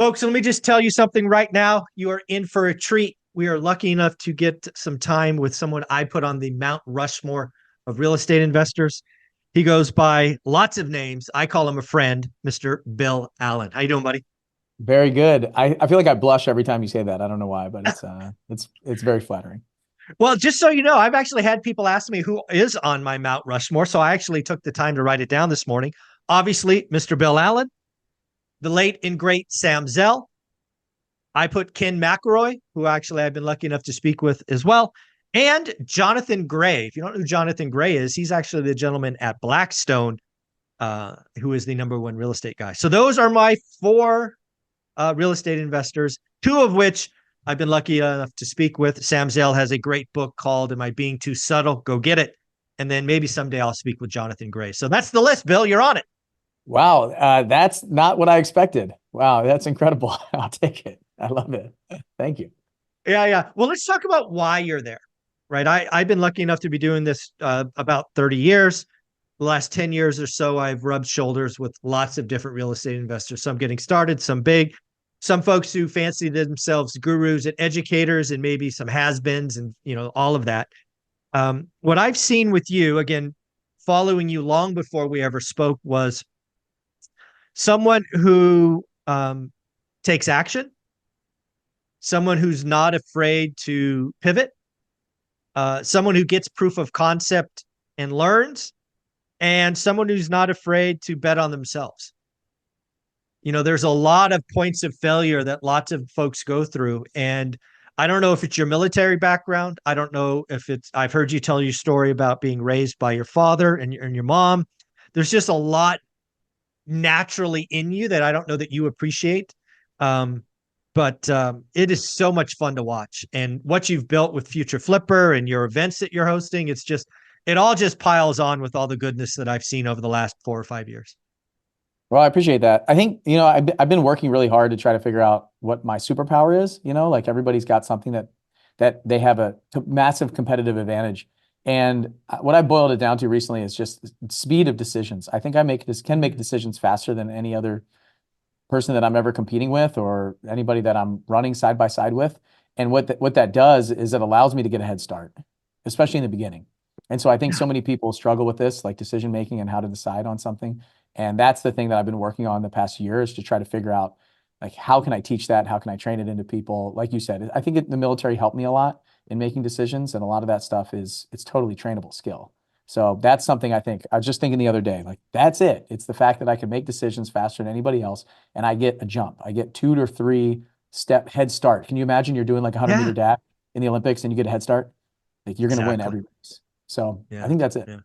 Folks, let me just tell you something right now. You are in for a treat. We are lucky enough to get some time with someone I put on the Mount Rushmore of real estate investors. He goes by lots of names. I call him a friend, Mr. Bill Allen. How you doing, buddy? Very good. I feel like I blush every time you say that. I don't know why, but it's very flattering. Well, just so you know, I've actually had people ask me who is on my Mount Rushmore, so I actually took the time to write it down this morning. Obviously, Mr. Bill Allen, the late and great Sam Zell. I put Ken McElroy, who actually I've been lucky enough to speak with as well, and Jonathan Gray. If you don't know who Jonathan Gray is, he's actually the gentleman at Blackstone, who is the number one real estate guy. So those are my four real estate investors, two of which I've been lucky enough to speak with. Sam Zell has a great book called Am I Being Too Subtle? Go get it. And then maybe someday I'll speak with Jonathan Gray. So that's the list, Bill. You're on it. Wow, that's not what I expected. Wow, that's incredible. I'll take it. I love it. Thank you. Yeah. Well, let's talk about why you're there, right? I've been lucky enough to be doing this about 30 years. The last 10 years or so, I've rubbed shoulders with lots of different real estate investors, some getting started, some big, some folks who fancy themselves gurus and educators, and maybe some has-beens and, all of that. What I've seen with you, again, following you long before we ever spoke, was someone who takes action, someone who's not afraid to pivot, someone who gets proof of concept and learns, and someone who's not afraid to bet on themselves. There's a lot of points of failure that lots of folks go through. And I don't know if it's your military background. I don't know if I've heard you tell your story about being raised by your father and your mom. There's just a lot naturally in you that I don't know that you appreciate. But it is so much fun to watch. And what you've built with Future Flipper and your events that you're hosting, it all just piles on with all the goodness that I've seen over the last 4 or 5 years. Well, I appreciate that. I think, I've been working really hard to try to figure out what my superpower is, like everybody's got something that they have a massive competitive advantage. And what I boiled it down to recently is just speed of decisions. I think I can make decisions faster than any other person that I'm ever competing with or anybody that I'm running side by side with. And what that does is it allows me to get a head start, especially in the beginning. And so I think so many people struggle with this, like decision making and how to decide on something. And that's the thing that I've been working on the past year, is to try to figure out, like, how can I teach that? How can I train it into people? Like you said, I think the military helped me a lot in making decisions, and a lot of that stuff it's totally trainable skill. So that's something I was just thinking the other day, like, that's it. It's the fact that I can make decisions faster than anybody else, and I get a jump. I get 2 to 3 step head start. Can you imagine you're doing like a 100-meter dash in the Olympics and you get a head start? Like, you're going to win every race. So I think that's it. Yeah.